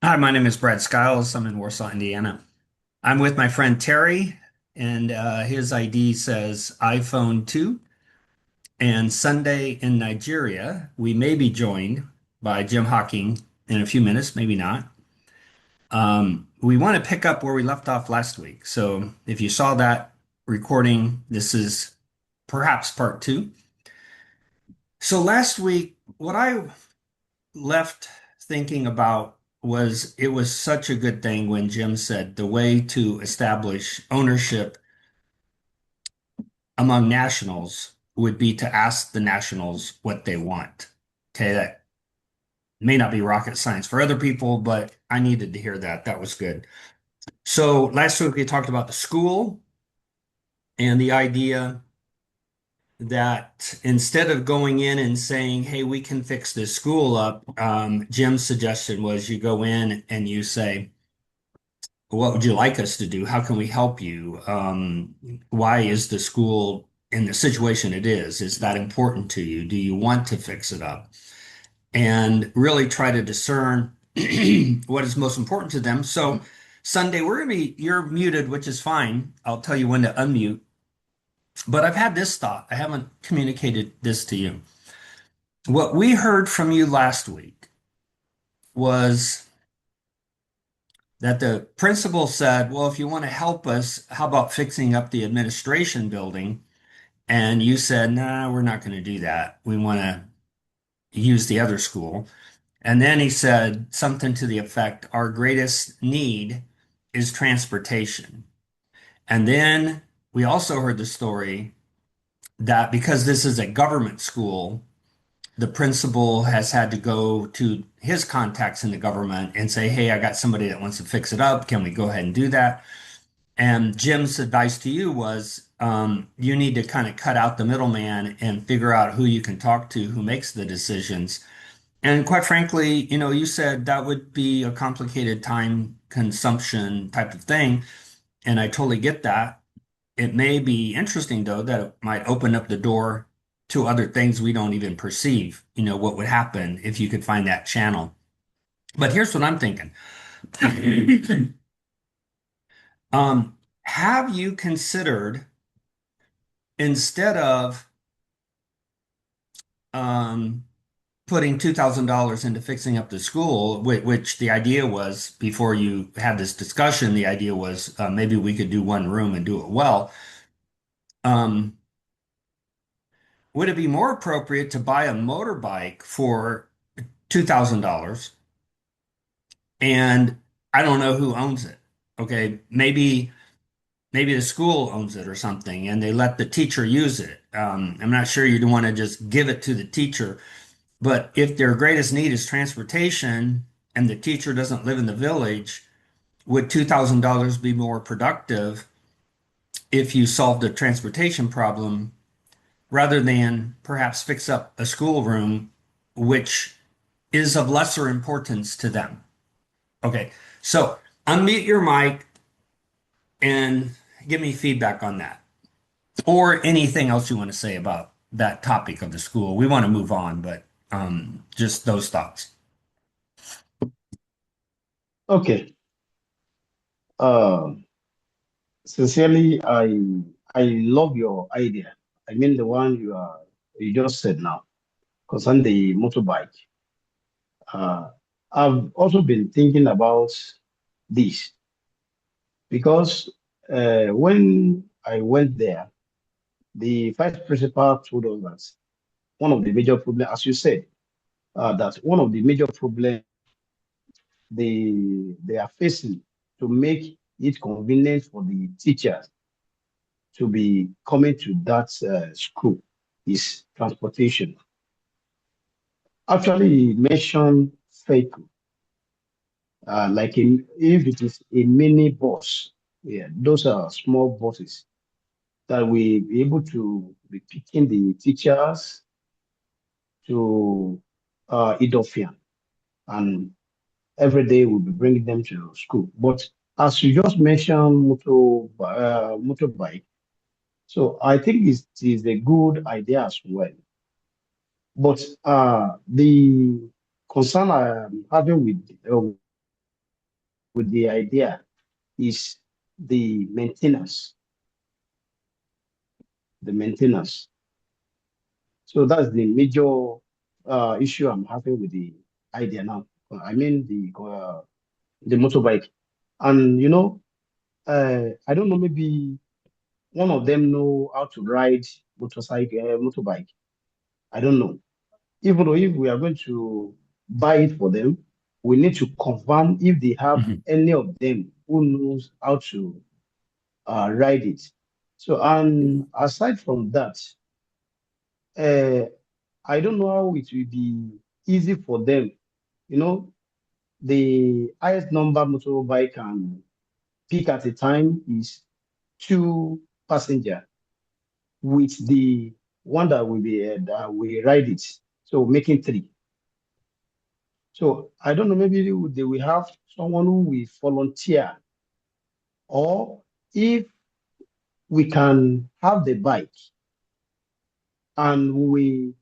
Hi, my name is Brad Skiles. I'm in Warsaw, Indiana. I'm with my friend Terry, and his ID says iPhone 2. And Sunday in Nigeria, we may be joined by Jim Hocking in a few minutes, maybe not. We want to pick up where we left off last week. So if you saw that recording, this is perhaps part two. So last week, what I left thinking about was it was such a good thing when Jim said the way to establish ownership among nationals would be to ask the nationals what they want. Okay, that may not be rocket science for other people, but I needed to hear that. That was good. So last week we talked about the school and the idea that instead of going in and saying, "Hey, we can fix this school up," Jim's suggestion was you go in and you say, what would you like us to do? How can we help you? Why is the school in the situation it is? Is that important to you? Do you want to fix it up? And really try to discern what is most important to them. So Sunday, you're muted, which is fine. I'll tell you when to unmute. But I've had this thought. I haven't communicated this to you. What we heard from you last week was that the principal said, well, if you want to help us, how about fixing up the administration building? And you said, nah, we're not going to do that. We want to use the other school. And then he said something to the effect, our greatest need is transportation. And then we also heard the story that because this is a government school, the principal has had to go to his contacts in the government and say, hey, I got somebody that wants to fix it up. Can we go ahead and do that? And Jim's advice to you was you need to kind of cut out the middleman and figure out who you can talk to who makes the decisions. And quite frankly, you said that would be a complicated time consumption type of thing. And I totally get that. It may be interesting, though, that it might open up the door to other things we don't even perceive, what would happen if you could find that channel. But here's what I'm thinking. Have you considered instead of um, putting $2,000 into fixing up the school, which the idea was before you had this discussion, the idea was maybe we could do one room and do it well. Um, would it be more appropriate to buy a motorbike for $2,000? And I don't know who owns it. Okay, maybe the school owns it or something, and they let the teacher use it. I'm not sure you'd want to just give it to the teacher. But if their greatest need is transportation and the teacher doesn't live in the village, would $2,000 be more productive if you solved the transportation problem rather than perhaps fix up a schoolroom, which is of lesser importance to them? Okay, so unmute your mic and give me feedback on that or anything else you want to say about that topic of the school. We want to move on, but just those thoughts. Okay. Um, Sincerely, I love your idea. I mean the one you just said now concerning the motorbike. Uh, I've also been thinking about this because when I went there, the vice principal told us that one of the major problems, as you said, that one of the major problems they are facing to make it convenient for the teachers to be coming to that school is transportation. Actually, he mentioned vehicle, if it is a mini bus, yeah, those are small buses that will be able to be picking the teachers to Idofian, and every day we'll be bringing them to school. But as you just mentioned, motorbike, so I think it is a good idea as well. But the concern I am having with with the idea is the maintenance, the maintenance. So that's the major issue I'm having with the idea now. I mean the motorbike, and I don't know, maybe one of them know how to ride motorbike. I don't know. Even though if we are going to buy it for them, we need to confirm if they have Mhm. any of them who knows how to ride it. So, and aside from that, uh, I don't know how it will be easy for them. You know, the highest number motorbike can pick at a time is two passenger with the one that will ride it. So making three. So I don't know, maybe they will have someone who will volunteer, or if we can have the bike and we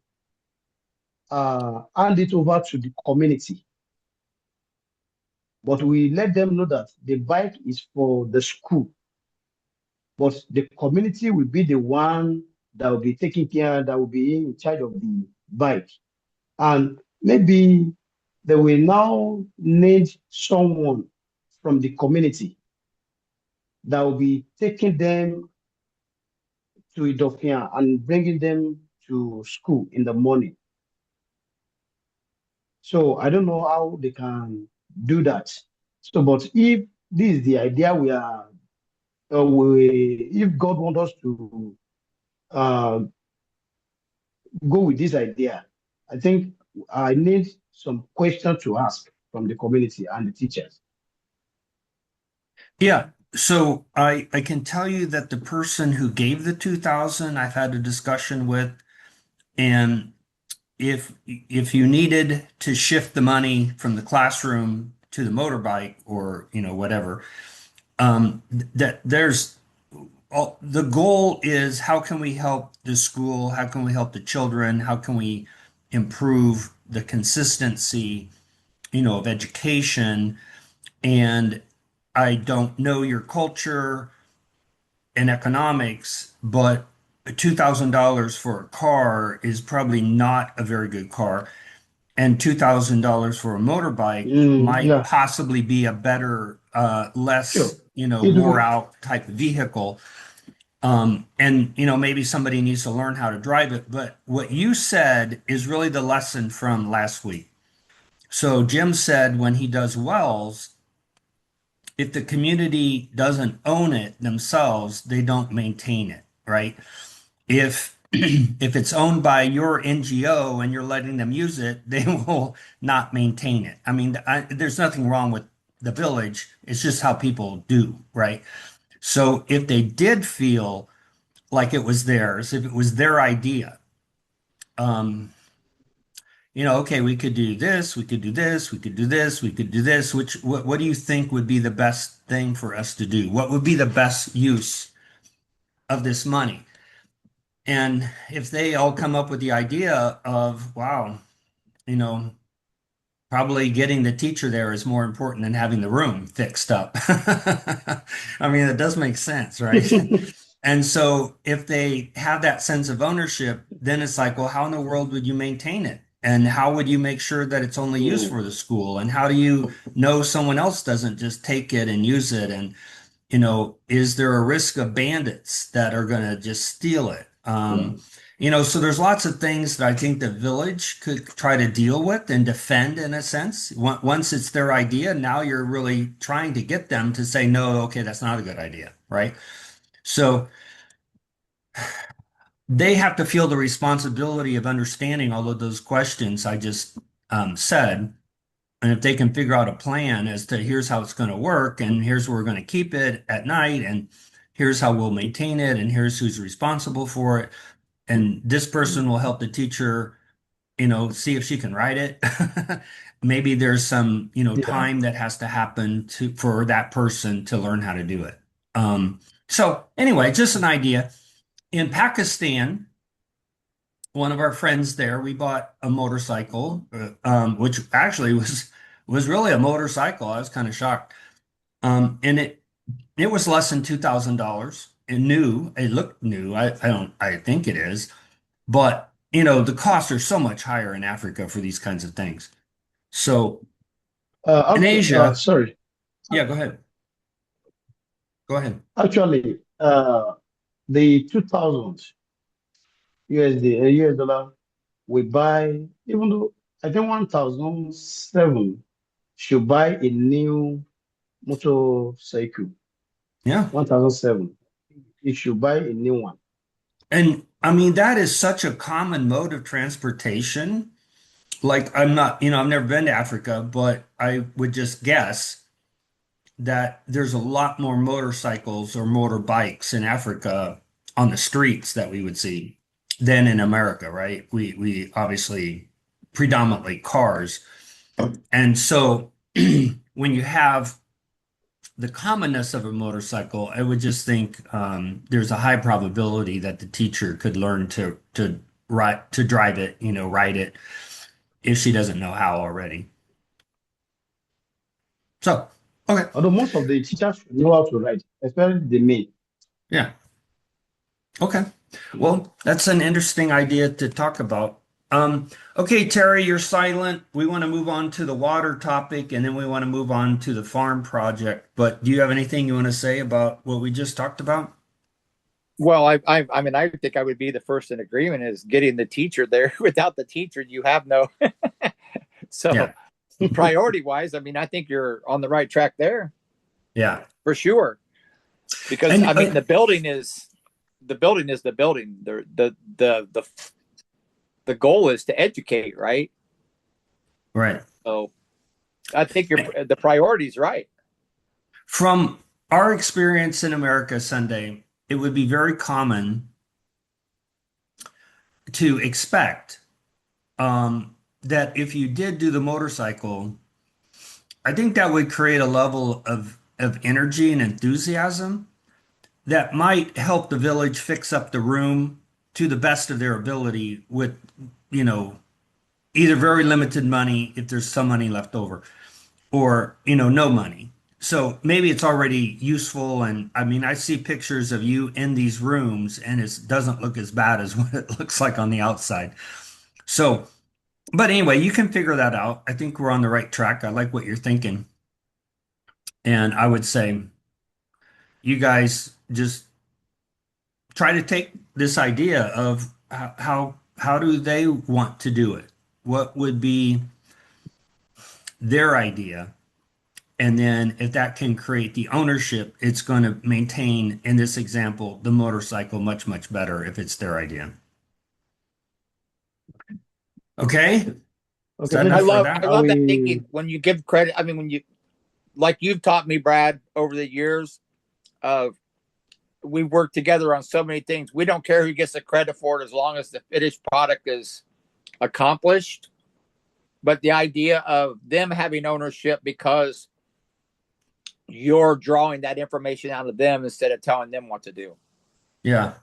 hand it over to the community, but we let them know that the bike is for the school, but the community will be the one that will be taking care, that will be in charge of the bike. And maybe they will now need someone from the community that will be taking them to Idofia and bringing them to school in the morning. So I don't know how they can do that. So, but if this is the idea if God wants us to uh, go with this idea, I think I need some questions to ask from the community and the teachers. Yeah. So I can tell you that the person who gave the 2000 I've had a discussion with, and if you needed to shift the money from the classroom to the motorbike or whatever, that there's the goal is how can we help the school? How can we help the children? How can we improve the consistency, of education? And I don't know your culture and economics, but $2,000 for a car is probably not a very good car. And $2,000 for a motorbike might Yeah, possibly be a better, sure. less, It wore will, out type of vehicle. And maybe somebody needs to learn how to drive it. But what you said is really the lesson from last week. So Jim said when he does wells, if the community doesn't own it themselves, they don't maintain it, right? If if it's owned by your NGO and you're letting them use it, they will not maintain it. I mean, there's nothing wrong with the village. It's just how people do, right? So if they did feel like it was theirs, if it was their idea, um, okay, we could do this, we could do this, we could do this, we could do this. What do you think would be the best thing for us to do? What would be the best use of this money? And if they all come up with the idea of, wow, you know, probably getting the teacher there is more important than having the room fixed up. I mean, it does make sense, right? And so if they have that sense of ownership, then it's like, well, how in the world would you maintain it? And how would you make sure that it's only used mm, for the school? And how do you know someone else doesn't just take it and use it? And is there a risk of bandits that are going to just steal it? yeah, So there's lots of things that I think the village could try to deal with and defend in a sense. Once it's their idea, now you're really trying to get them to say, no, okay, that's not a good idea, right? So they have to feel the responsibility of understanding all of those questions I just said. And if they can figure out a plan as to here's how it's going to work, and here's where we're going to keep it at night, and here's how we'll maintain it, and here's who's responsible for it, and this person will help the teacher, see if she can write it. Maybe there's some, yeah, time that has to happen for that person to learn how to do it. So anyway, just an idea. In Pakistan, one of our friends there, we bought a motorcycle, which actually was really a motorcycle. I was kind of shocked. And it was less than $2,000. And new. It looked new. I don't. I think it is. But the costs are so much higher in Africa for these kinds of things. So in Asia, Sorry. yeah, go ahead. Go ahead. Actually, the 2000 USD, US dollar, we buy, even though I think 1007 should buy a new motorcycle. Yeah. 1007. You should buy a new one. And I mean, that is such a common mode of transportation. Like, I'm not, I've never been to Africa, but I would just guess that there's a lot more motorcycles or motorbikes in Africa on the streets that we would see than in America, right? We obviously predominantly cars. And so when you have the commonness of a motorcycle, I would just think there's a high probability that the teacher could learn to ride to drive it, ride it if she doesn't know how already. So, okay, Although most of the teachers should know how to write, especially the men. yeah, okay. Mhm. Well, that's an interesting idea to talk about. Okay, Terry, you're silent. We want to move on to the water topic, and then we want to move on to the farm project. But do you have anything you want to say about what we just talked about? Well, I mean, I think I would be the first in agreement is getting the teacher there. Without the teacher, you have no. So, Yeah, priority wise, I mean, I think you're on the right track there yeah, for sure. Because and I mean, the building. The goal is to educate, right? right. So, I think the priority is right. From our experience in America, Sunday, it would be very common to expect that if you did do the motorcycle, I think that would create a level of energy and enthusiasm that might help the village fix up the room to the best of their ability with, you know, either very limited money if there's some money left over, or no money. So maybe it's already useful. And I mean, I see pictures of you in these rooms and it doesn't look as bad as what it looks like on the outside. So, but anyway, you can figure that out. I think we're on the right track. I like what you're thinking. And I would say you guys just try to take this idea of how do they want to do it? What would be their idea? And then if that can create the ownership, it's going to maintain, in this example, the motorcycle much, much better if it's their idea. Okay? Is Okay, that I enough maybe for love that? I I love that will. thinking when you give credit. I mean, when you like you've taught me, Brad, over the years of we work together on so many things. We don't care who gets the credit for it as long as the finished product is accomplished. But the idea of them having ownership because you're drawing that information out of them instead of telling them what to do. Yeah.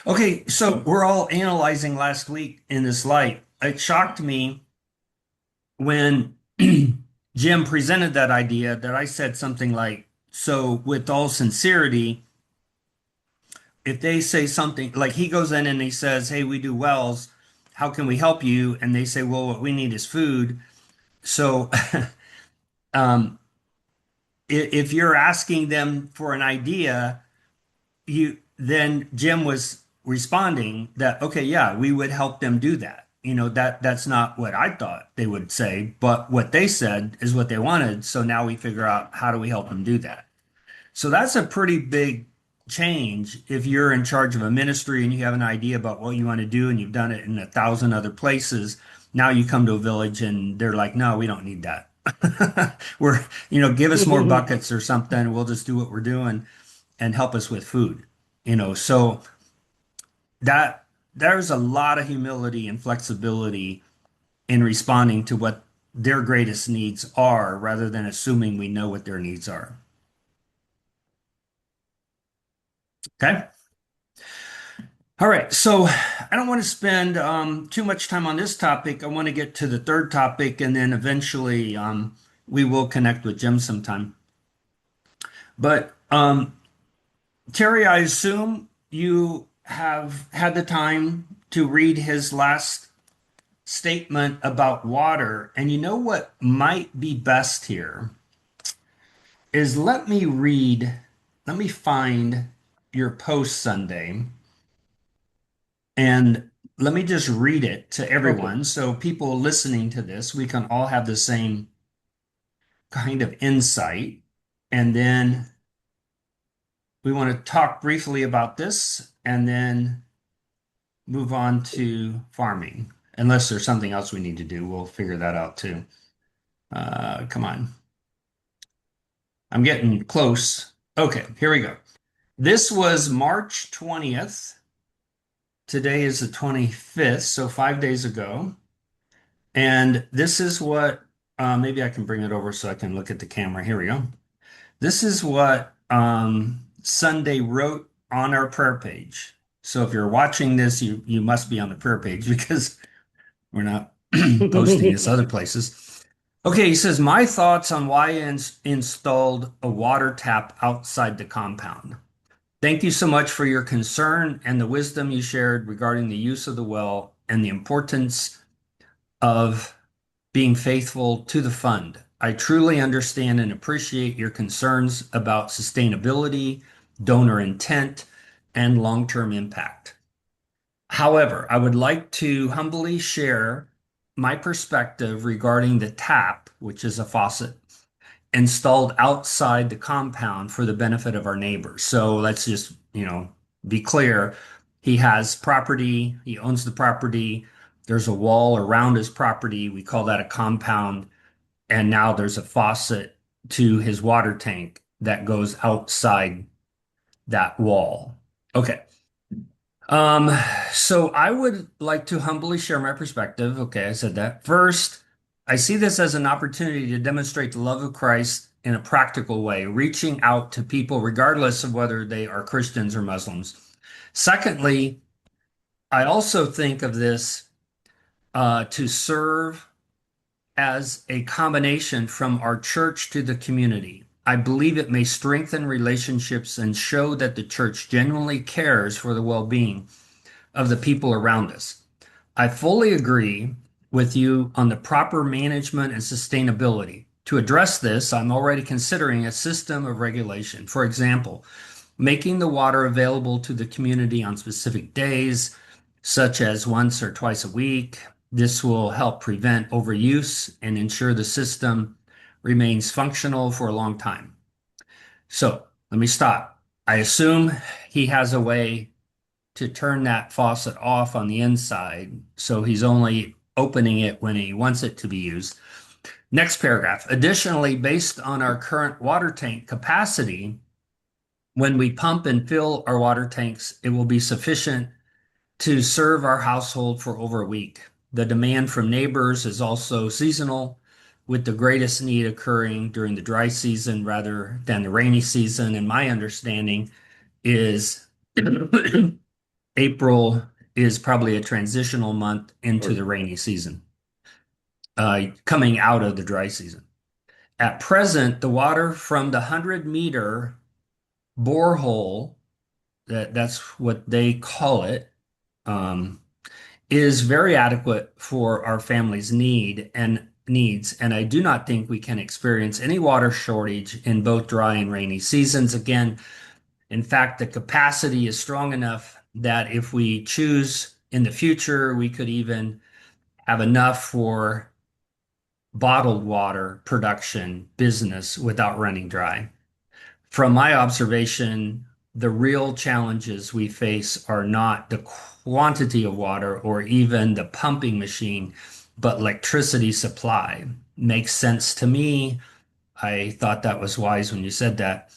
Okay, so we're all analyzing last week in this light. It shocked me when Jim presented that idea that I said something like, so with all sincerity, if they say something like he goes in and he says, hey, we do wells, how can we help you? And they say, well, what we need is food. So um, if you're asking them for an idea, you then Jim was responding that, okay, yeah, we would help them do that. That's not what I thought they would say, but what they said is what they wanted. So now we figure out how do we help them do that. So that's a pretty big change if you're in charge of a ministry and you have an idea about what you want to do and you've done it in 1,000 other places. Now you come to a village and they're like, no, we don't need that. Give us more buckets or something. We'll just do what we're doing and help us with food. So that there's a lot of humility and flexibility in responding to what their greatest needs are rather than assuming we know what their needs are. Okay. All right. So I don't want to spend too much time on this topic. I want to get to the third topic and then eventually we will connect with Jim sometime. But Terry, I assume you have had the time to read his last statement about water. And you know what might be best here is let me find your post Sunday, and let me just read it to Okay. everyone so people listening to this, we can all have the same kind of insight. And then we want to talk briefly about this and then move on to farming. Unless there's something else we need to do, we'll figure that out too. Come on. I'm getting close. Okay, here we go. This was March 20th. Today is the 25th, so 5 days ago. And this is what, maybe I can bring it over so I can look at the camera. Here we go. This is what Sunday wrote on our prayer page. So if you're watching this, you must be on the prayer page because we're not posting this other places. Okay, he says, my thoughts on why I installed a water tap outside the compound. Thank you so much for your concern and the wisdom you shared regarding the use of the well and the importance of being faithful to the fund. I truly understand and appreciate your concerns about sustainability, donor intent, and long-term impact. However, I would like to humbly share my perspective regarding the tap, which is a faucet, installed outside the compound for the benefit of our neighbors. So let's just, be clear. He has property, he owns the property. There's a wall around his property. We call that a compound. And now there's a faucet to his water tank that goes outside that wall. Okay. Um, so I would like to humbly share my perspective. Okay, I said that. First, I see this as an opportunity to demonstrate the love of Christ in a practical way, reaching out to people regardless of whether they are Christians or Muslims. Secondly, I also think of this to serve as a combination from our church to the community. I believe it may strengthen relationships and show that the church genuinely cares for the well-being of the people around us. I fully agree with you on the proper management and sustainability. To address this, I'm already considering a system of regulation. For example, making the water available to the community on specific days, such as once or twice a week. This will help prevent overuse and ensure the system remains functional for a long time. So let me stop. I assume he has a way to turn that faucet off on the inside, so he's only opening it when he wants it to be used. Next paragraph. Additionally, based on our current water tank capacity, when we pump and fill our water tanks, it will be sufficient to serve our household for over a week. The demand from neighbors is also seasonal, with the greatest need occurring during the dry season rather than the rainy season. And my understanding is April is probably a transitional month into the Okay. rainy season, coming out of the dry season. At present, the water from the 100-meter borehole, that's what they call it, um, is very adequate for our family's needs, and I do not think we can experience any water shortage in both dry and rainy seasons. Again, in fact, the capacity is strong enough that if we choose in the future, we could even have enough for bottled water production business without running dry. From my observation, the real challenges we face are not the quantity of water or even the pumping machine, but electricity supply. Makes sense to me. I thought that was wise when you said that.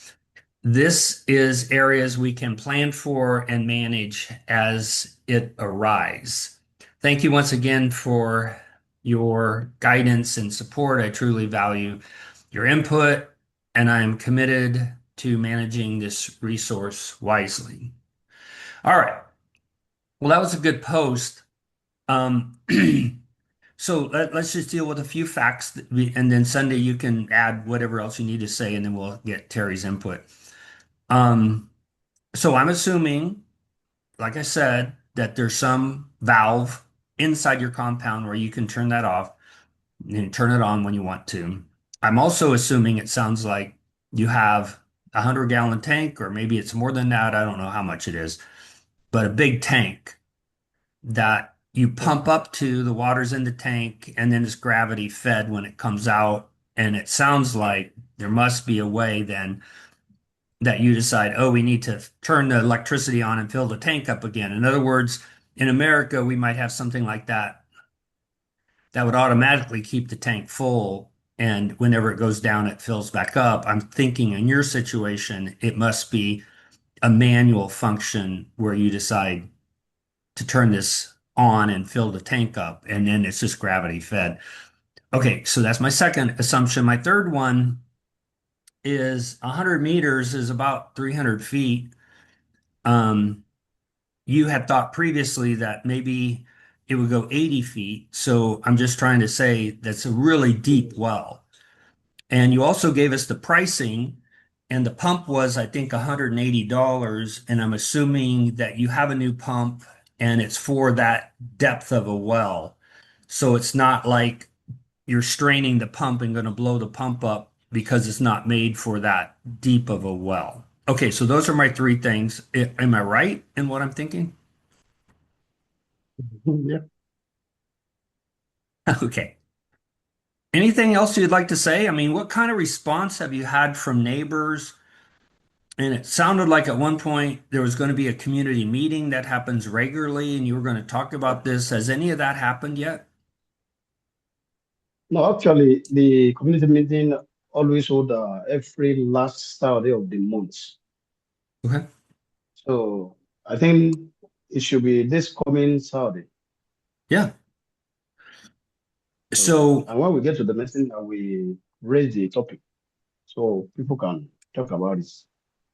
This is areas we can plan for and manage as it arises. Thank you once again for your guidance and support. I truly value your input, and I am committed to managing this resource wisely. All right. Well, that was a good post. So let's just deal with a few facts, and then Sunday you can add whatever else you need to say, and then we'll get Terry's input. Um, so I'm assuming, like I said, that there's some valve inside your compound where you can turn that off and turn it on when you want to. I'm also assuming it sounds like you have a 100-gallon tank, or maybe it's more than that. I don't know how much it is, but a big tank that you pump up to, the water's in the tank, and then it's gravity fed when it comes out. And it sounds like there must be a way then that you decide, oh, we need to turn the electricity on and fill the tank up again. In other words, in America, we might have something like that that would automatically keep the tank full. And whenever it goes down, it fills back up. I'm thinking in your situation, it must be a manual function where you decide to turn this on and fill the tank up, and then it's just gravity fed. Okay, so that's my second assumption. My third one is 100 meters is about 300 feet. Um, you had thought previously that maybe it would go 80 feet. So I'm just trying to say that's a really deep well. And you also gave us the pricing, and the pump was, I think, $180. And I'm assuming that you have a new pump and it's for that depth of a well. So it's not like you're straining the pump and going to blow the pump up because it's not made for that deep of a well. Okay, so those are my three things. Am I right in what I'm thinking? Yeah. Okay. Anything else you'd like to say? I mean, what kind of response have you had from neighbors? And it sounded like at one point there was going to be a community meeting that happens regularly, and you were going to talk about this. Has any of that happened yet? No, actually, the community meeting always hold every last Saturday of the month. Okay. So I think it should be this coming Saturday. Yeah. So, So, and when we get to the meeting, we raise the topic so people can talk about it.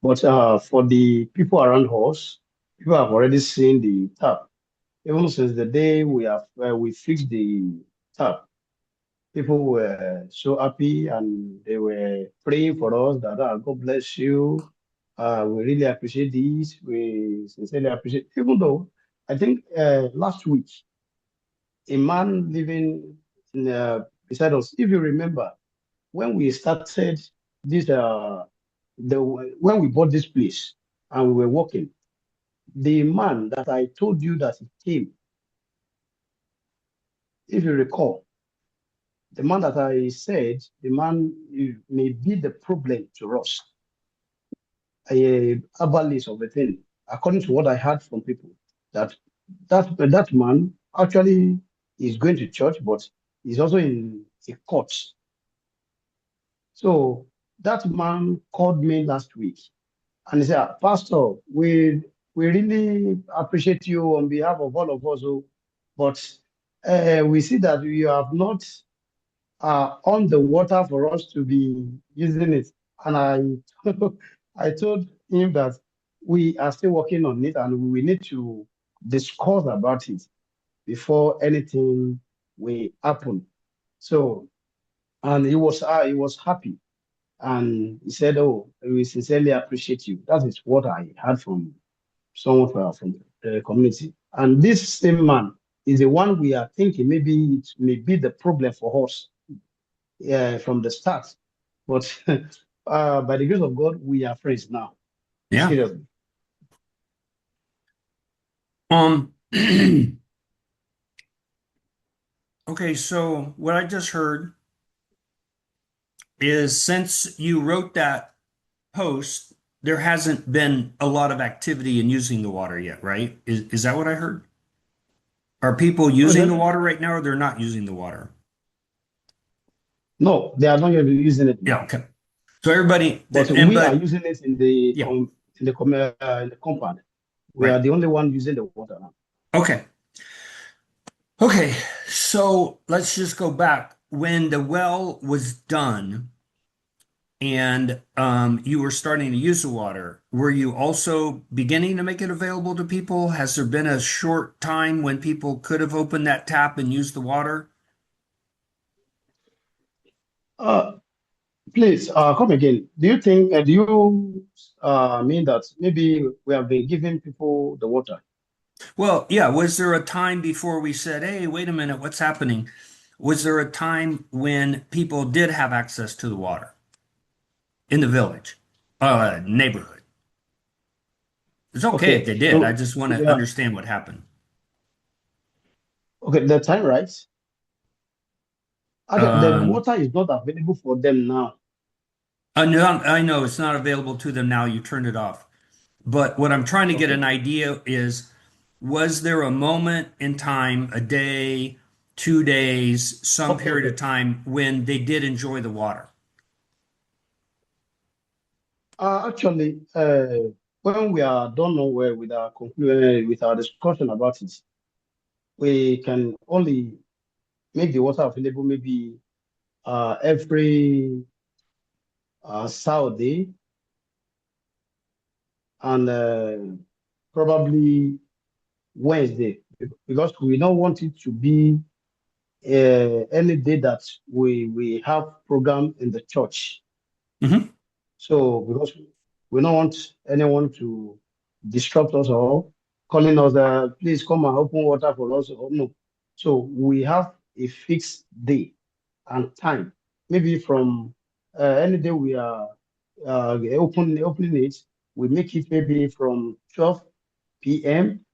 But for the people around us, people have already seen the tap. Even since the day we fixed the tap, people were so happy and they were praying for us that God bless you. We really appreciate this. We sincerely appreciate. Even though I think last week a man living beside us, if you remember, when we started this, when we bought this place and we were working, the man that I told you that he came, if you recall, the man that I said, the man may be the problem to us, a herbalist of a thing, according to what I heard from people, that that man actually is going to church, but he's also in a court. So that man called me last week and he said, Pastor, we really appreciate you on behalf of all of us, oh, but we see that you have not on the water for us to be using it. And I told him that we are still working on it and we need to discuss about it before anything will happen. So, and he was happy and he said, "Oh, we sincerely appreciate you." That is what I heard from someone from the community. And this same man is the one we are thinking maybe it may be the problem for us from the start. But by the grace of God, we are friends now. yeah. Seriously. Um, okay, so what I just heard is since you wrote that post, there hasn't been a lot of activity in using the water yet, right? Is that what I heard? Are people Oh, using the water right now, or they're not using the water? no, they are not going to be using it Yeah, now. okay. So everybody, But and we are but using it in the yeah, in the compound. We right. are the only one using the water now. Okay. Okay. So let's just go back. When the well was done and you were starting to use the water, were you also beginning to make it available to people? Has there been a short time when people could have opened that tap and used the water? Uh, please come again. Do you think? Do you mean that maybe we have been giving people the water? Well, yeah, was there a time before we said, hey, wait a minute, what's happening? Was there a time when people did have access to the water in the village, neighborhood? It's okay if Okay, they did. I so just want to yeah, understand what happened. okay. The time, right? The Um, water is not available for them now. I know it's not available to them now. You turned it off. But what I'm trying to get Okay. an idea is, was there a moment in time, a day, 2 days, some Okay, period okay. of time when they did enjoy the water? Actually, when we are done nowhere with our conclusion, with our discussion about it, we can only make the water available maybe every Saturday and probably Wednesday because we don't want it to be any day that we have program in the church. Hmm. So because we don't want anyone to disrupt us or calling us, please come and open water for us. Or no. So we have a fixed day and time. Maybe from any day we are opening it, we make it maybe from 12 p.m.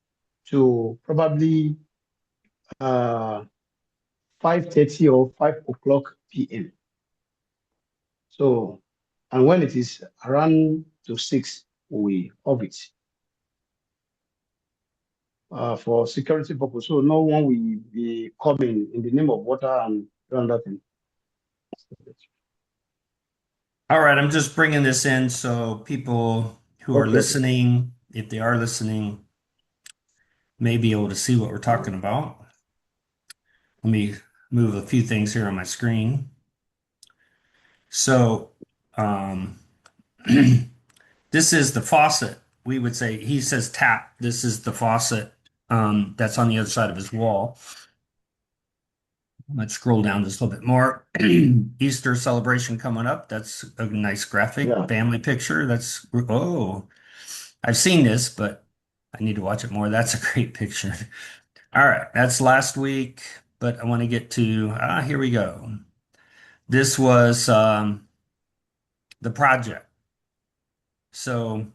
to probably uh, 5:30 or 5 o'clock p.m. So, and when it is around to 6, we off it for security purpose. So no one will be coming in the name of water and another thing. All right, I'm just bringing this in so people who are Okay, okay. listening, if they are listening, may be able to see what we're talking about. Let me move a few things here on my screen. So, um, this is the faucet. We would say, he says tap. This is the faucet that's on the other side of his wall. Let's scroll down just a little bit more. Easter celebration coming up. That's a nice graphic Yeah. family picture. Oh, I've seen this, but I need to watch it more. That's a great picture. All right, that's last week, but I want to get to, here we go. This was the project. So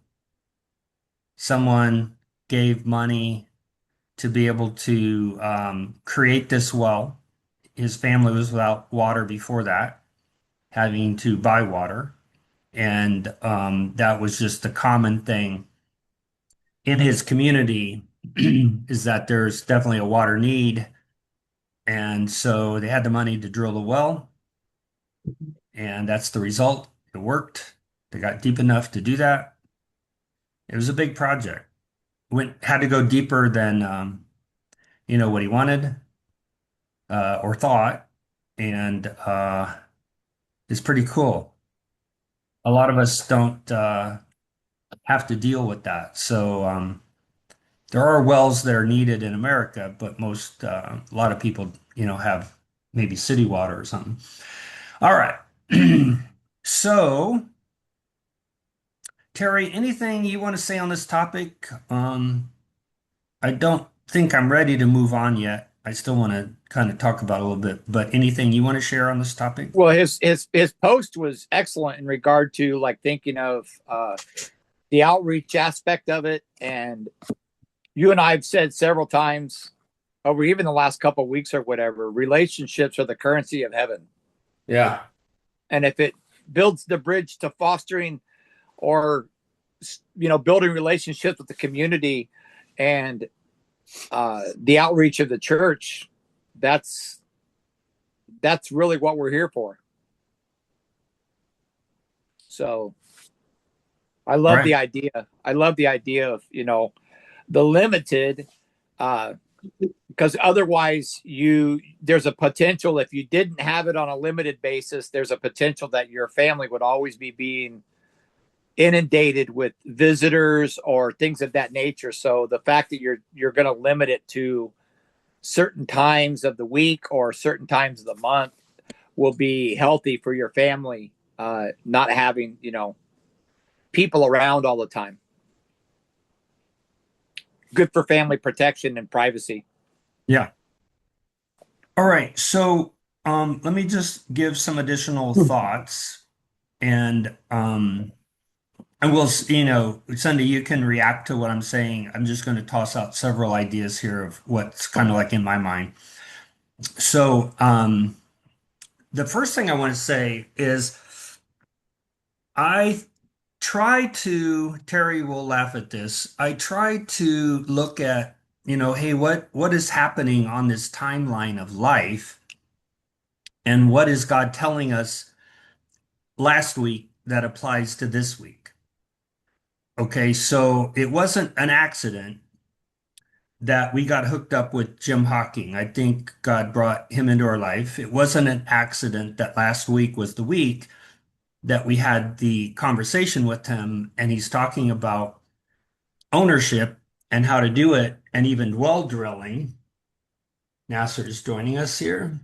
someone gave money to be able to create this well. His family was without water before that, having to buy water. And that was just a common thing in his community is that there's definitely a water need. And so they had the money to drill the well, and that's the result. It worked. They got deep enough to do that. It was a big project. Had to go deeper than what he wanted or thought, and it's pretty cool. A lot of us don't have to deal with that. So there are wells that are needed in America, but a lot of people, have maybe city water or something. All right. So, Terry, anything you want to say on this topic? I don't think I'm ready to move on yet. I still want to kind of talk about it a little bit, but anything you want to share on this topic? Well, his post was excellent in regard to like thinking of the outreach aspect of it, and you and I have said several times over even the last couple of weeks or whatever, relationships are the currency of heaven. Yeah. And if it builds the bridge to fostering or building relationships with the community and the outreach of the church, that's really what we're here for. So I All love right. the idea. I love the idea of the limited, because otherwise there's a potential if you didn't have it on a limited basis. There's a potential that your family would always be being inundated with visitors or things of that nature. So the fact that you're going to limit it to certain times of the week or certain times of the month will be healthy for your family, not having, people around all the time. Good for family protection and privacy. Yeah. All right. So let me just give some additional Hmm. thoughts and we'll, Sunday, you can react to what I'm saying. I'm just going to toss out several ideas here of what's kind of like in my mind. So the first thing I want to say is I try to, Terry will laugh at this. I try to look at, hey, what is happening on this timeline of life and what is God telling us last week that applies to this week? Okay, so it wasn't an accident that we got hooked up with Jim Hocking. I think God brought him into our life. It wasn't an accident that last week was the week that we had the conversation with him, and he's talking about ownership and how to do it, and even well drilling. Nasir is joining us here.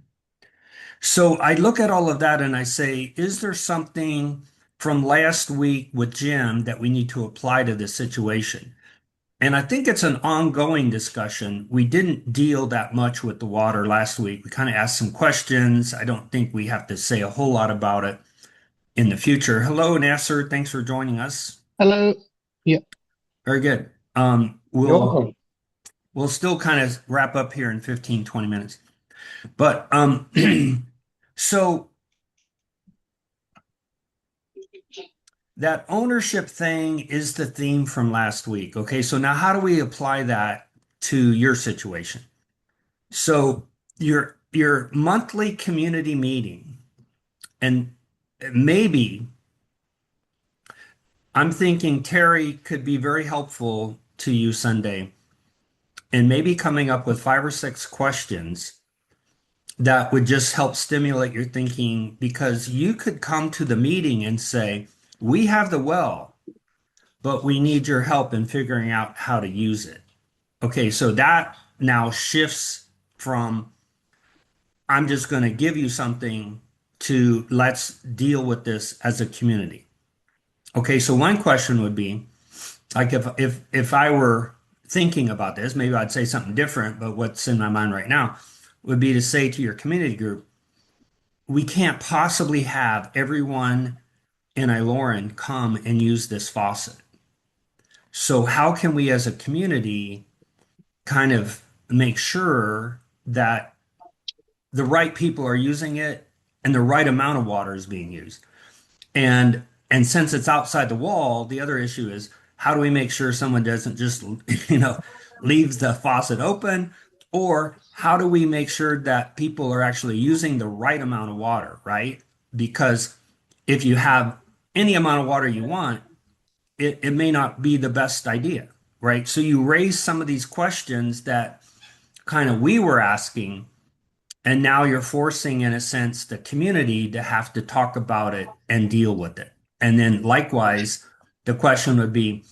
So I look at all of that and I say, is there something from last week with Jim that we need to apply to this situation? And I think it's an ongoing discussion. We didn't deal that much with the water last week. We kind of asked some questions. I don't think we have to say a whole lot about it in the future. Hello, Nasser. Thanks for joining us. Hello. Yeah. Very good. You're We'll welcome. we'll still kind of wrap up here in 15, 20 minutes. But so that ownership thing is the theme from last week. Okay, so now how do we apply that to your situation? So your monthly community meeting, and maybe I'm thinking Terry could be very helpful to you Sunday, and maybe coming up with 5 or 6 questions that would just help stimulate your thinking because you could come to the meeting and say, we have the well, but we need your help in figuring out how to use it. Okay, so that now shifts from I'm just going to give you something to let's deal with this as a community. Okay, so one question would be like if I were thinking about this, maybe I'd say something different, but what's in my mind right now would be to say to your community group, we can't possibly have everyone in Ilorin come and use this faucet. So how can we as a community kind of make sure that the right people are using it and the right amount of water is being used? And since it's outside the wall, the other issue is how do we make sure someone doesn't just, leaves the faucet open? Or how do we make sure that people are actually using the right amount of water, right? Because if you have any amount of water you want, it may not be the best idea, right? So you raise some of these questions that kind of we were asking, and now you're forcing, in a sense, the community to have to talk about it and deal with it. And then likewise, the question would be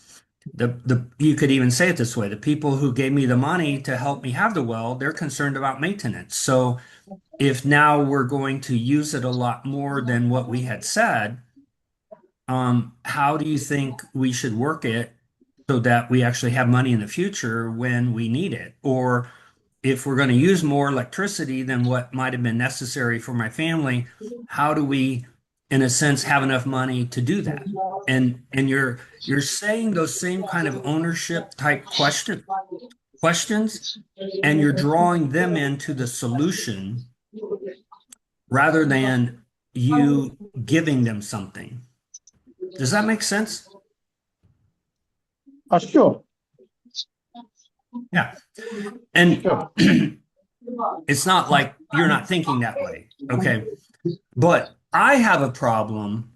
the you could even say it this way, the people who gave me the money to help me have the well, they're concerned about maintenance. So if now we're going to use it a lot more than what we had said, how do you think we should work it so that we actually have money in the future when we need it? Or if we're going to use more electricity than what might have been necessary for my family, how do we, in a sense, have enough money to do that? And you're saying those same kind of ownership type questions, and you're drawing them into the solution rather than you giving them something. Does that make sense? Sure. Yeah. And Sure. it's not like you're not thinking that way. Okay. But I have a problem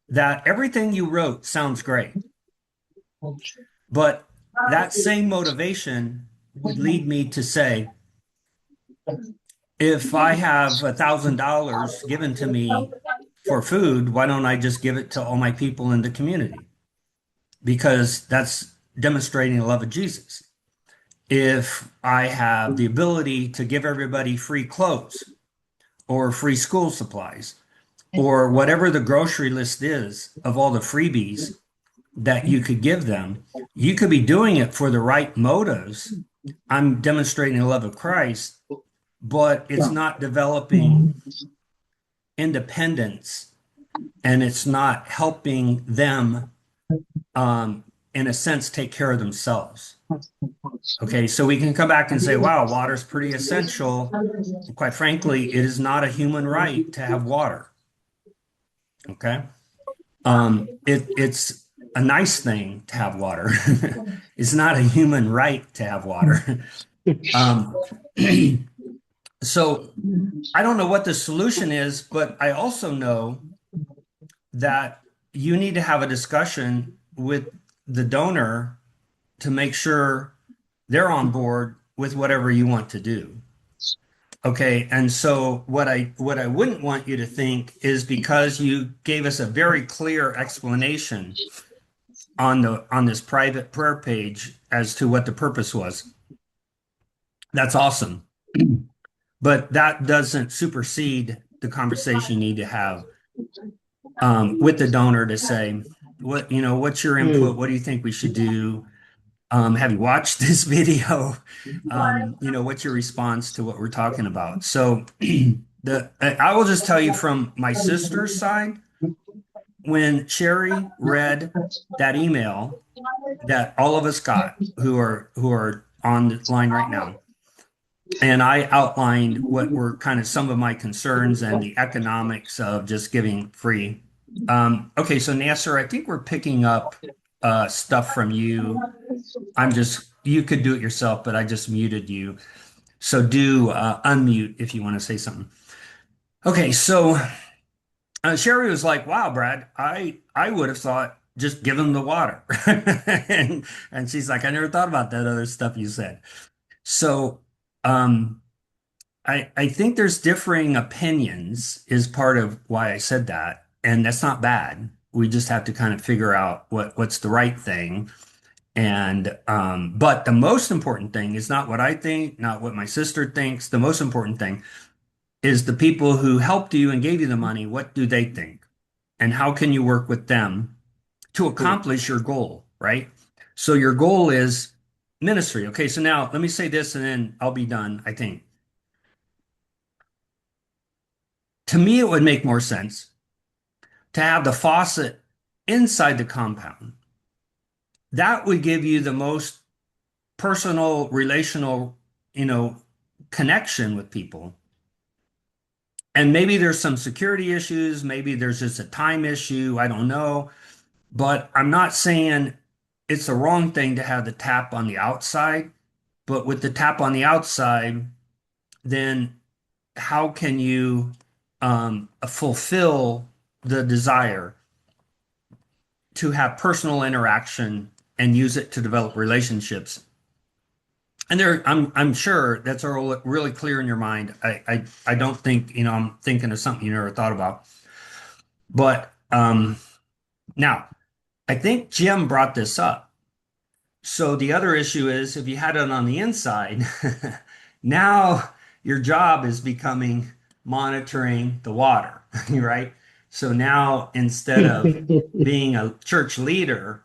that everything you wrote sounds great, but that same motivation would lead me to say, if I have $1,000 given to me for food, why don't I just give it to all my people in the community? Because that's demonstrating the love of Jesus. If I have the ability to give everybody free clothes, or free school supplies or whatever the grocery list is of all the freebies that you could give them. You could be doing it for the right motives. I'm demonstrating the love of Christ, but it's not developing independence and it's not helping them, in a sense, take care of themselves. Okay, so we can come back and say, wow, water's pretty essential. Quite frankly, it is not a human right to have water. Okay. It's a nice thing to have water. It's not a human right to have water. Um, so I don't know what the solution is, but I also know that you need to have a discussion with the donor to make sure they're on board with whatever you want to do. Okay, and so what I wouldn't want you to think is because you gave us a very clear explanation on this private prayer page as to what the purpose was. That's awesome. But that doesn't supersede the conversation you need to have with the donor to say, what's your input? What do you think we should do? Have you watched this video? What's your response to what we're talking about? So I will just tell you from my sister's side, when Sherry read that email that all of us got who are on the line right now, and I outlined what were kind of some of my concerns and the economics of just giving free. Okay, so Nasir, I think we're picking up stuff from you. You could do it yourself, but I just muted you. So do unmute if you want to say something. Okay, so Sherry was like, "Wow, Brad, I would have thought just give him the water," and she's like, "I never thought about that other stuff you said." So um, I think there's differing opinions is part of why I said that, and that's not bad. We just have to kind of figure out what's the right thing. And but the most important thing is not what I think, not what my sister thinks. The most important thing is the people who helped you and gave you the money, what do they think? And how can you work with them to accomplish your goal, right? So your goal is ministry. Okay, so now let me say this and then I'll be done, I think. To me, it would make more sense to have the faucet inside the compound. That would give you the most personal, relational, connection with people. And maybe there's some security issues, maybe there's just a time issue, I don't know. But I'm not saying it's the wrong thing to have the tap on the outside, but with the tap on the outside, then how can you fulfill the desire to have personal interaction and use it to develop relationships? And I'm sure that's all really clear in your mind. I don't think, I'm thinking of something you never thought about. But now, I think Jim brought this up. So the other issue is if you had it on the inside, now your job is becoming monitoring the water, right? So now instead of being a church leader,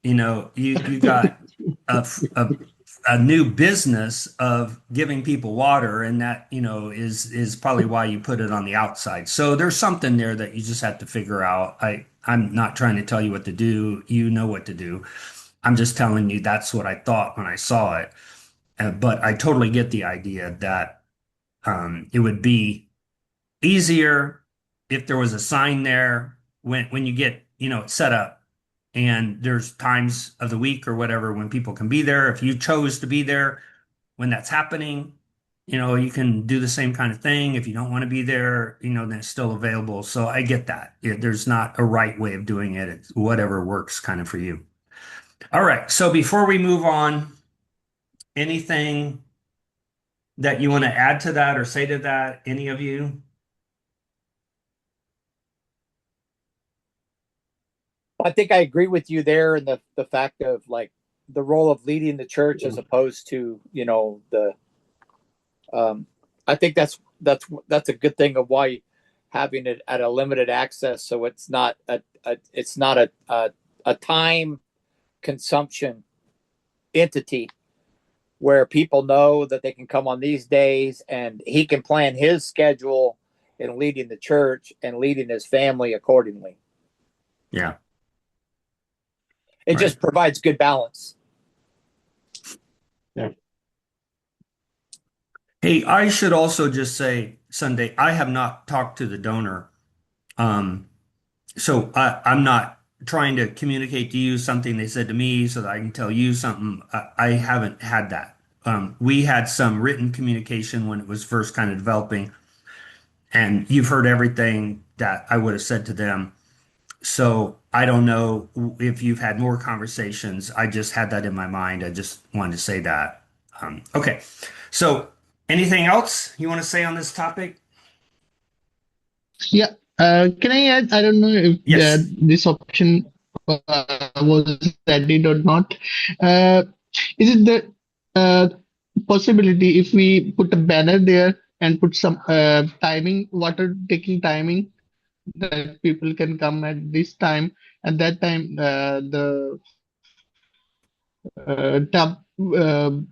you got a new business of giving people water, and that is probably why you put it on the outside. So there's something there that you just have to figure out. I'm not trying to tell you what to do. You know what to do. I'm just telling you that's what I thought when I saw it. But I totally get the idea that it would be easier if there was a sign there when you get it set up, and there's times of the week or whatever when people can be there. If you chose to be there when that's happening, you can do the same kind of thing. If you don't want to be there, then it's still available. So I get that. There's not a right way of doing it. It's whatever works kind of for you. All right. So before we move on, anything that you want to add to that or say to that, any of you? I think I agree with you there in the fact of like the role of leading the church as opposed to, the I think that's that's a good thing of why having it at a limited access, so it's not a time consumption entity where people know that they can come on these days and he can plan his schedule in leading the church and leading his family accordingly. Yeah. It Right. just provides good balance. Yeah. Hey, I should also just say, Sunday, I have not talked to the donor. Um, so I'm not trying to communicate to you something they said to me so that I can tell you something. I haven't had that. We had some written communication when it was first kind of developing, and you've heard everything that I would have said to them. So I don't know if you've had more conversations. I just had that in my mind. I just wanted to say that. Okay. So anything else you want to say on this topic? Yeah. Can I add? I don't know if Yes. this option was added or not. Uh, is it the possibility if we put a banner there and put some timing, water taking timing, that people can come at this time? At that time, the tap will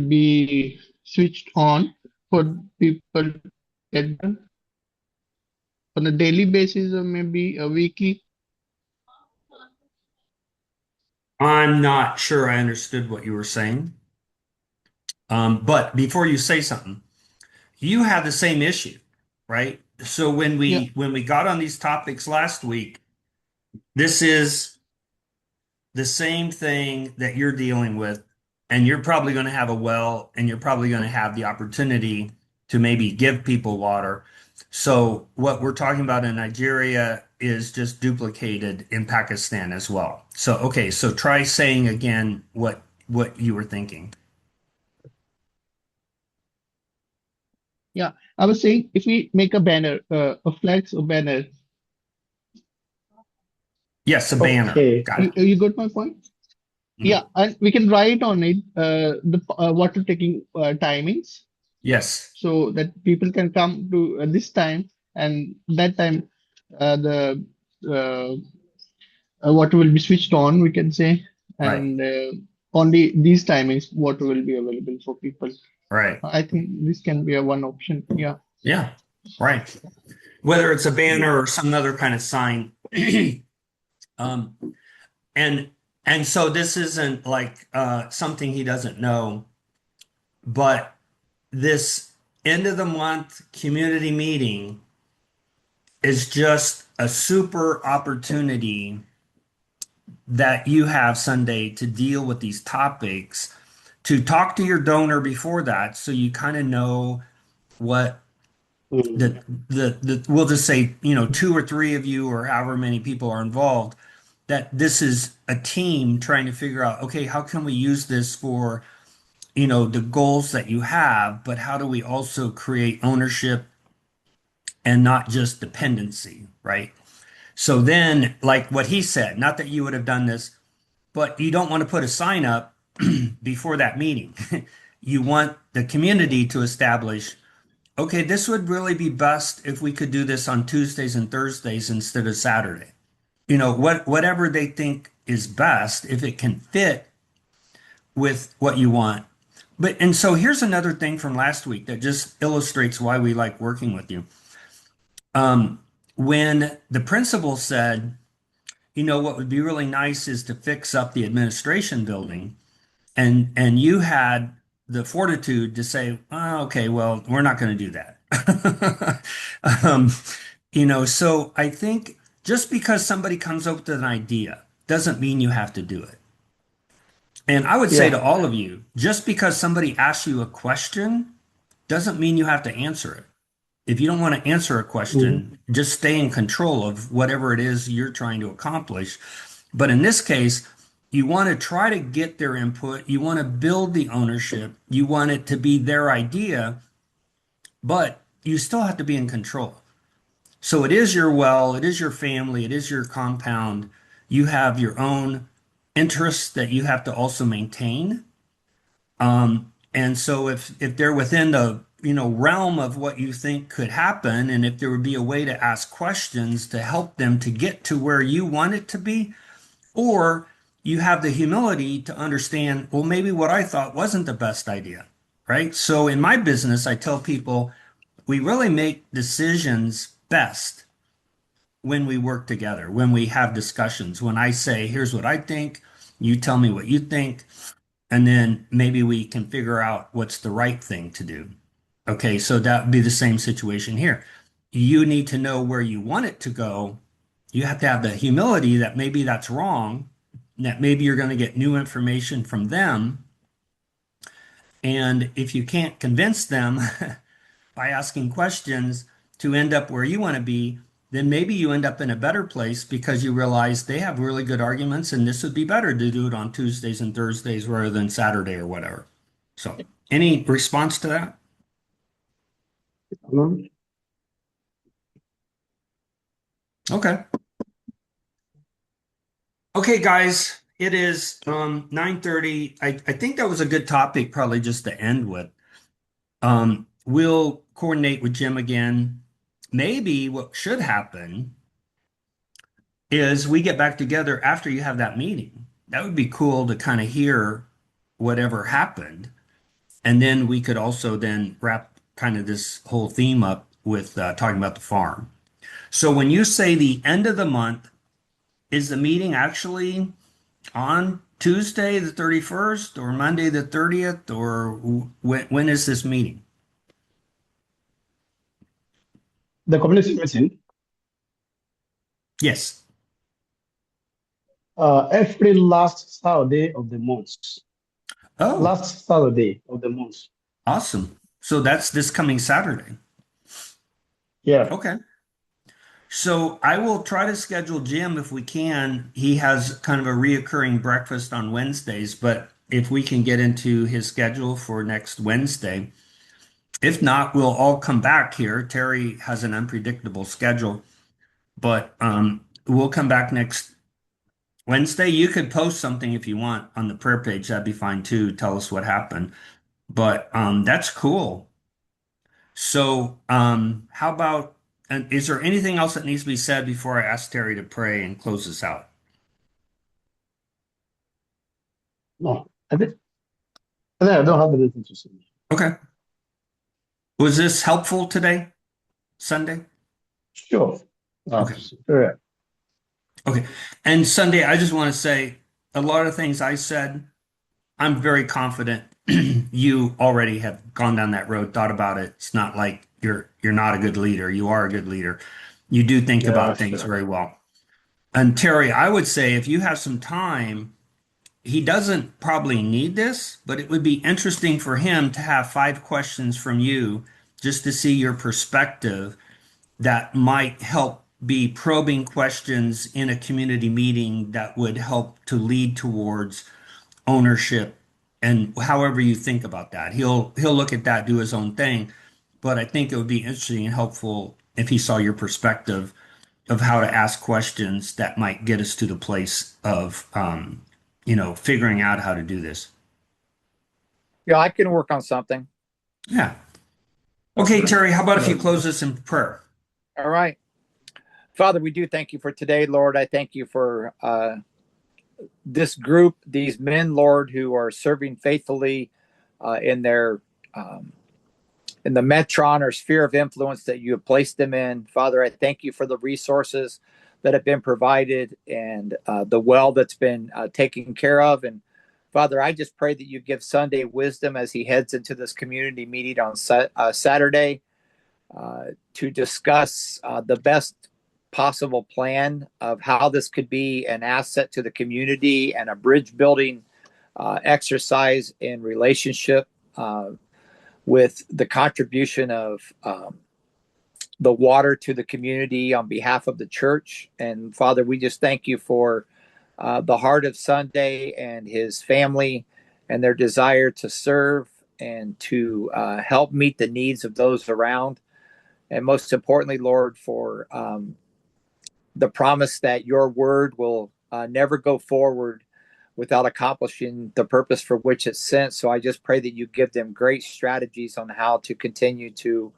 be switched on for people to get done on a daily basis or maybe a weekly. I'm not sure I understood what you were saying. But before you say something, you have the same issue, right? So when Yeah, we got on these topics last week, this is the same thing that you're dealing with, and you're probably going to have a well, and you're probably going to have the opportunity to maybe give people water. So what we're talking about in Nigeria is just duplicated in Pakistan as well. So okay, so try saying again what you were thinking. yeah. I was saying if we make a banner, a flex or banner, Yes, a banner. Okay. Got it. you got my point? Mhm. Yeah, and we can write on it the water taking timings Yes, so that people can come to this time and that time the uh, water will be switched on, we can say, right, and only these timings water will be available for people. right. I think this can be a one option. Yeah. Yeah, right. Whether it's a banner or some other kind of sign. Um, and and so this isn't like something he doesn't know, but this end of the month community meeting is just a super opportunity that you have Sunday to deal with these topics, to talk to your donor before that, so you kind of know what Mm. the we'll just say, two or three of you or however many people are involved, that this is a team trying to figure out, okay, how can we use this for, the goals that you have, but how do we also create ownership and not just dependency, right? So then, like what he said, not that you would have done this, but you don't want to put a sign up before that meeting. You want the community to establish, okay, this would really be best if we could do this on Tuesdays and Thursdays instead of Saturday. Whatever they think is best, if it can fit with what you want. And so here's another thing from last week that just illustrates why we like working with you. When the principal said, what would be really nice is to fix up the administration building, and you had the fortitude to say, oh, okay, well, we're not going to do that. um, so I think just because somebody comes up with an idea doesn't mean you have to do it. And I would say Yeah. to all of you, just because somebody asks you a question doesn't mean you have to answer it. If you don't want to answer a Mhm. question, just stay in control of whatever it is you're trying to accomplish. But in this case, you want to try to get their input. You want to build the ownership. You want it to be their idea, but you still have to be in control. So it is your well, it is your family, it is your compound. You have your own interests that you have to also maintain. And so if they're within the, realm of what you think could happen, and if there would be a way to ask questions to help them to get to where you want it to be, or you have the humility to understand, well, maybe what I thought wasn't the best idea, right? So in my business, I tell people we really make decisions best when we work together, when we have discussions, when I say, here's what I think, you tell me what you think, and then maybe we can figure out what's the right thing to do. Okay, so that would be the same situation here. You need to know where you want it to go. You have to have the humility that maybe that's wrong, that maybe you're going to get new information from them. And if you can't convince them by asking questions to end up where you want to be, then maybe you end up in a better place because you realize they have really good arguments and this would be better to do it on Tuesdays and Thursdays rather than Saturday or whatever. So, any response to that? Mhm. Okay. Okay, guys, it is 9:30. I think that was a good topic probably just to end with. We'll coordinate with Jim again. Maybe what should happen is we get back together after you have that meeting. That would be cool to kind of hear whatever happened. And then we could also then wrap kind of this whole theme up with talking about the farm. So when you say the end of the month, is the meeting actually on Tuesday the 31st or Monday the 30th, or when is this meeting? The community meeting, Yes. every last Saturday of the month. Oh, Last Saturday of the month. awesome. So that's this coming Saturday. Yeah. Okay. So I will try to schedule Jim if we can. He has kind of a reoccurring breakfast on Wednesdays, but if we can get into his schedule for next Wednesday. If not, we'll all come back here. Terry has an unpredictable schedule, but we'll come back next Wednesday. You could post something if you want on the prayer page. That'd be fine too. Tell us what happened. But that's cool. So how about, and is there anything else that needs to be said before I ask Terry to pray and close this out? No, I don't have anything to say. Okay. Was this helpful today, Sunday? Sure. Okay. Yeah. Okay. And Sunday, I just want to say a lot of things I said, I'm very confident you already have gone down that road, thought about it. It's not like you're not a good leader. You are a good leader. You do think Yeah, about things sure. very well. And Terry, I would say if you have some time, he doesn't probably need this, but it would be interesting for him to have 5 questions from you just to see your perspective that might help be probing questions in a community meeting that would help to lead towards ownership and however you think about that. He'll look at that, do his own thing, but I think it would be interesting and helpful if he saw your perspective of how to ask questions that might get us to the place of figuring out how to do this. Yeah, I can work on something. Yeah. Okay, Terry, how about if you Yeah. close this in prayer? All right. Father, we do thank you for today, Lord. I thank you for this group, these men, Lord, who are serving faithfully in their in the metron or sphere of influence that you have placed them in. Father, I thank you for the resources that have been provided and the well that's been taken care of. And Father, I just pray that you give Sunday wisdom as he heads into this community meeting on Saturday to discuss the best possible plan of how this could be an asset to the community and a bridge building exercise in relationship with the contribution of the water to the community on behalf of the church. And Father, we just thank you for the heart of Sunday and his family and their desire to serve and to help meet the needs of those around. And most importantly, Lord, for the promise that your word will never go forward without accomplishing the purpose for which it's sent. So I just pray that you give them great strategies on how to continue to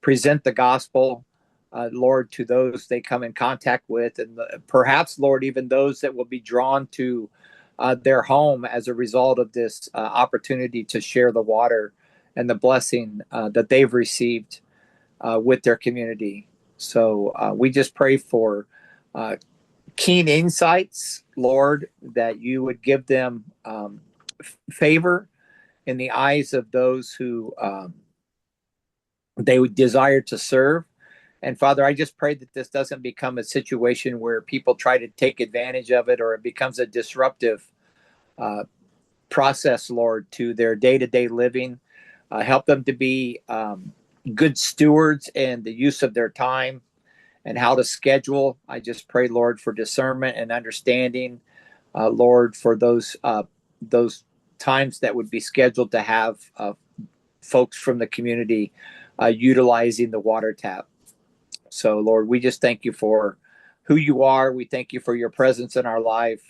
present the gospel, Lord, to those they come in contact with, and perhaps, Lord, even those that will be drawn to their home as a result of this opportunity to share the water and the blessing that they've received with their community. So we just pray for keen insights, Lord, that you would give them favor in the eyes of those who they would desire to serve. And Father, I just pray that this doesn't become a situation where people try to take advantage of it, or it becomes a disruptive process, Lord, to their day-to-day living. Help them to be good stewards in the use of their time and how to schedule. I just pray, Lord, for discernment and understanding, Lord, for those times that would be scheduled to have folks from the community utilizing the water tap. So, Lord, we just thank you for who you are. We thank you for your presence in our life.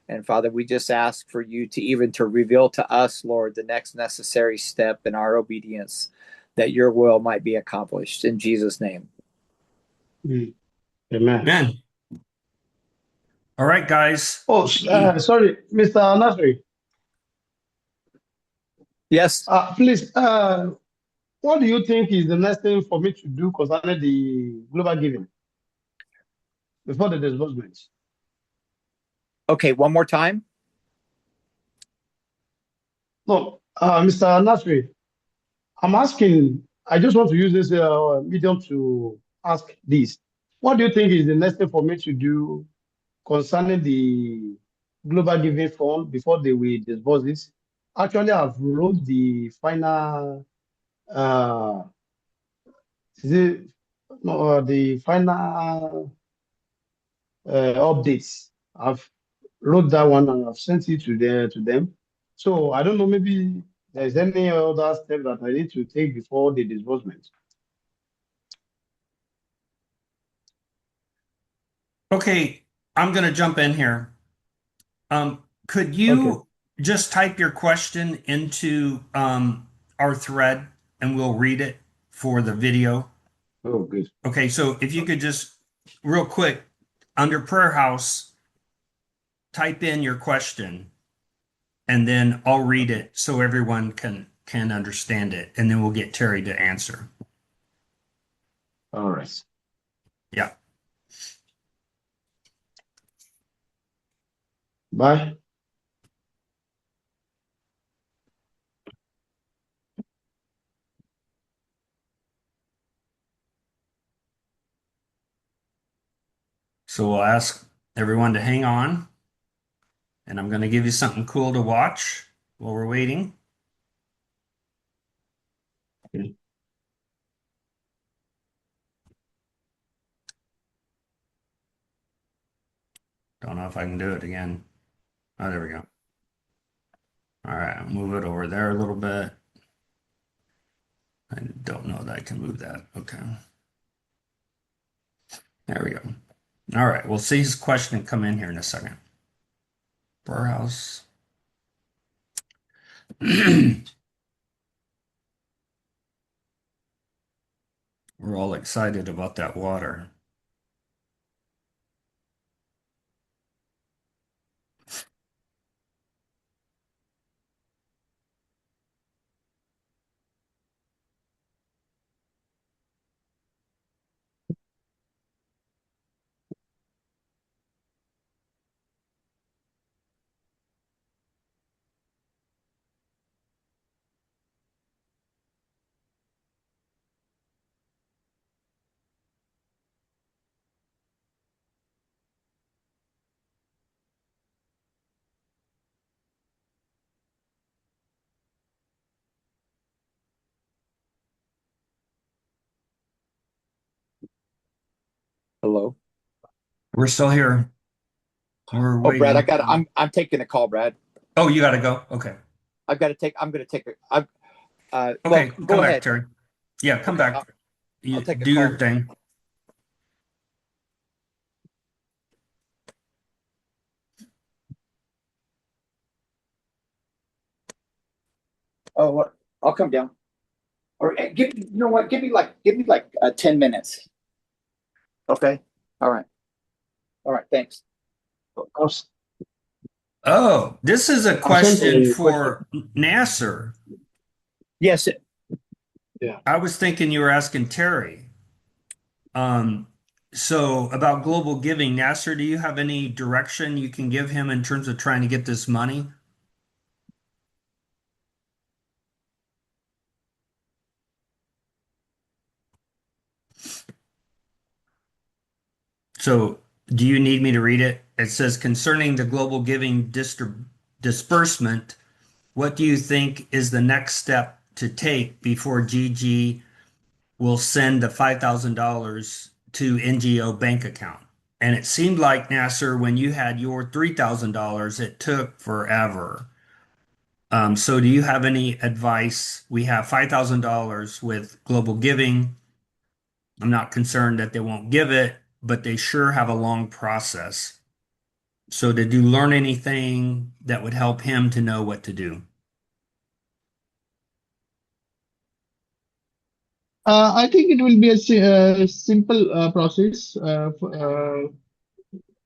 And Father, we just ask for you to even to reveal to us, Lord, the next necessary step in our obedience, that your will might be accomplished. In Jesus' name. Amen. Amen. All right, guys. Oh, sorry, Mr. Nasir. Yes. Please, what do you think is the next thing for me to do concerning the global giving before the disbursement? Okay, one more time. No, Mr. Nasri, I'm asking, I just want to use this medium to ask this. What do you think is the next thing for me to do concerning the global giving fund before they will disburse it? Actually, I've wrote the final, uh, the, no, the final updates. I've wrote that one and I've sent it to them. So I don't know, maybe there's any other step that I need to take before the disbursement. Okay, I'm going to jump in here. Could Okay. you just type your question into our thread and we'll read it for the video? Oh, good. Okay, so if you could just real quick under Prayer House, type in your question and then I'll read it so everyone can understand it, and then we'll get Terry to answer. All right. Yeah. Bye. So we'll ask everyone to hang on, and I'm going to give you something cool to watch while we're waiting. Okay. Don't know if I can do it again. Oh, there we go. All right, I'll move it over there a little bit. I don't know that I can move that. Okay. There we go. All right, we'll see his question come in here in a second. Burhouse. We're all excited about that water. Hello. We're still here. We're Oh, Brad, waiting. I'm taking a call, Brad. Oh, you got to go? Okay. I'm going to take a, well, Okay, go come back, ahead. Terry. Yeah, come Okay, back. I'll You take a do your call. thing. Oh, what? I'll come down. Or give you know what? Give me like 10 minutes. Okay. All right. All right. Thanks. I'll, Oh, this is a I'll send question a question. for Nasser. Yes. Yeah. I was thinking you were asking Terry. Um, so about global giving, Nasser, do you have any direction you can give him in terms of trying to get this money? So, do you need me to read it? It says, concerning the global giving disbursement, what do you think is the next step to take before GG will send the $5,000 to NGO bank account? And it seemed like, Nasser, when you had your $3,000, it took forever. So do you have any advice? We have $5,000 with global giving. I'm not concerned that they won't give it, but they sure have a long process. So did you learn anything that would help him to know what to do? I think it will be a simple process uh,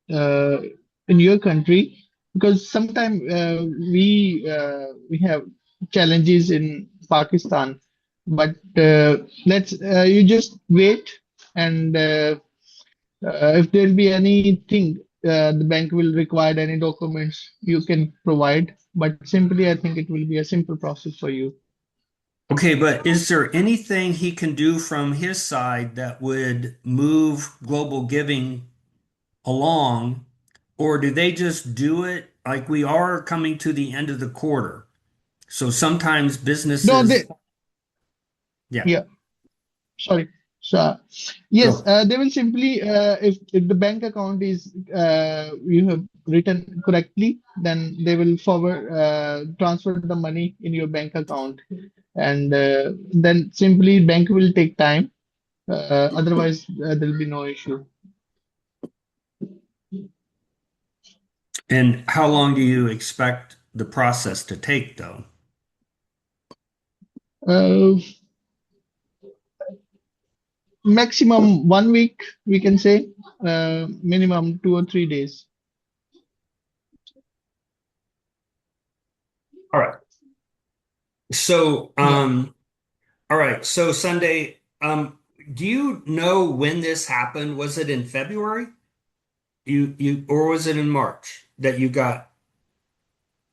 in your country because sometimes we have challenges in Pakistan, but let's you just wait and if there'll be anything the bank will require any documents you can provide, but simply I think it will be a simple process for you. Okay, but is there anything he can do from his side that would move global giving along, or do they just do it like we are coming to the end of the quarter? So sometimes No, they businesses, yeah, yeah. Sorry. So, yes, go. they will simply, if the bank account is you have written correctly, then they will forward transfer the money in your bank account, and then simply bank will take time. Otherwise, there will be no issue. And how long do you expect the process to take, though? Uh, Maximum 1 week, we can say. Minimum 2 or 3 days. All right. So, Yeah. all right. So Sunday, do you know when this happened? Was it in February? Or was it in March that you got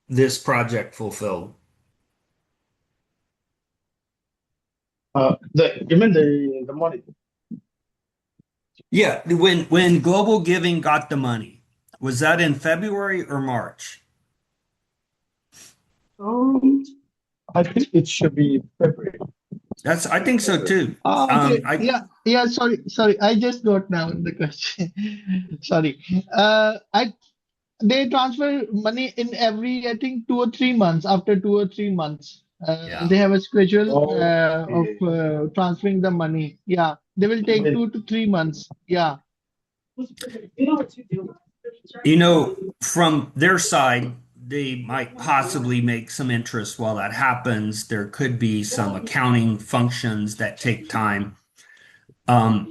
this project fulfilled? You mean the money? Yeah, when Global Giving got the money, was that in February or March? Um, I think it should be February. I think so February. too. Oh, okay. I Yeah, yeah. Sorry. I just got now the question. Sorry. I They transfer money in every, I think, 2 or 3 months. After 2 or 3 months, Yeah. they have a schedule of Okay. transferring the money. Yeah, they will take Wait. 2 to 3 months. Yeah. From their side, they might possibly make some interest while that happens. There could be some accounting functions that take time.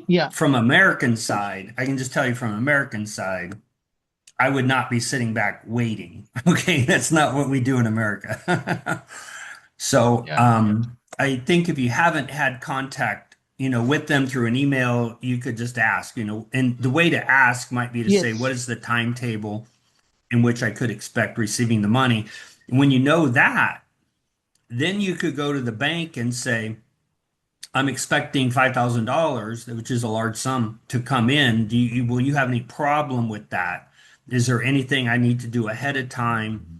Yeah. From American side, I can just tell you from American side, I would not be sitting back waiting. Okay, that's not what we do in America. So, Yeah. I think if you haven't had contact, with them through an email, you could just ask, and the way to ask might be to say, what Yes. is the timetable in which I could expect receiving the money? And when you know that, then you could go to the bank and say, I'm expecting $5,000, which is a large sum, to come in. Will you have any problem with that? Is there anything I need to do ahead of time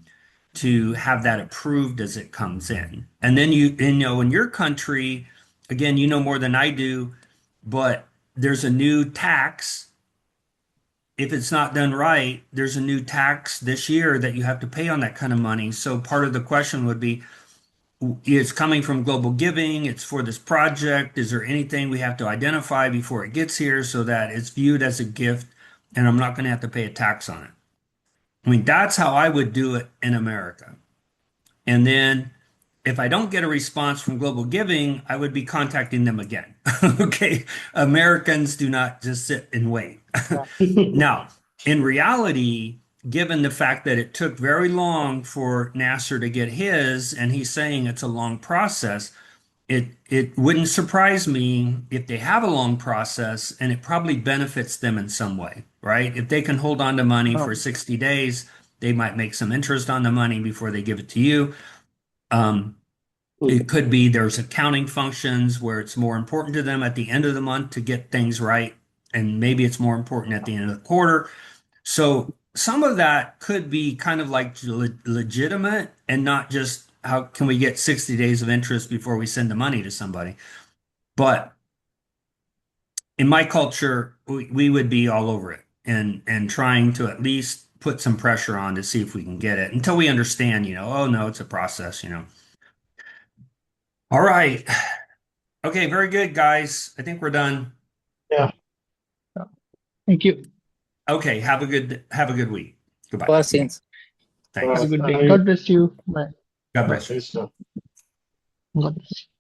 to have that approved as it comes in? And then in your country, again, you know more than I do, but there's a new tax. If it's not done right, there's a new tax this year that you have to pay on that kind of money. So part of the question would be, it's coming from global giving, it's for this project. Is there anything we have to identify before it gets here so that it's viewed as a gift and I'm not going to have to pay a tax on it? I mean, that's how I would do it in America. And then if I don't get a response from Global Giving, I would be contacting them again. Okay. Americans do not just sit and wait. Now, in reality, given the fact that it took very long for Nasir to get his, and he's saying it's a long process, it wouldn't surprise me if they have a long process and it probably benefits them in some way, right? If they can hold on to money for 60 days, they might make some interest on the money before they give it to you. Um, it could be there's accounting functions where it's more important to them at the end of the month to get things right, and maybe it's more important at the end of the quarter. So some of that could be kind of like legitimate and not just how can we get 60 days of interest before we send the money to somebody. But in my culture, we would be all over it and trying to at least put some pressure on to see if we can get it until we understand, oh no, it's a process. All right. Okay, very good, guys. I think we're done. Yeah. Thank you. Okay, have a good week. Goodbye. Blessings. Have a Thanks. good day. Thank God bless you. Bye. God Bye. bless you. you, sir. God bless you.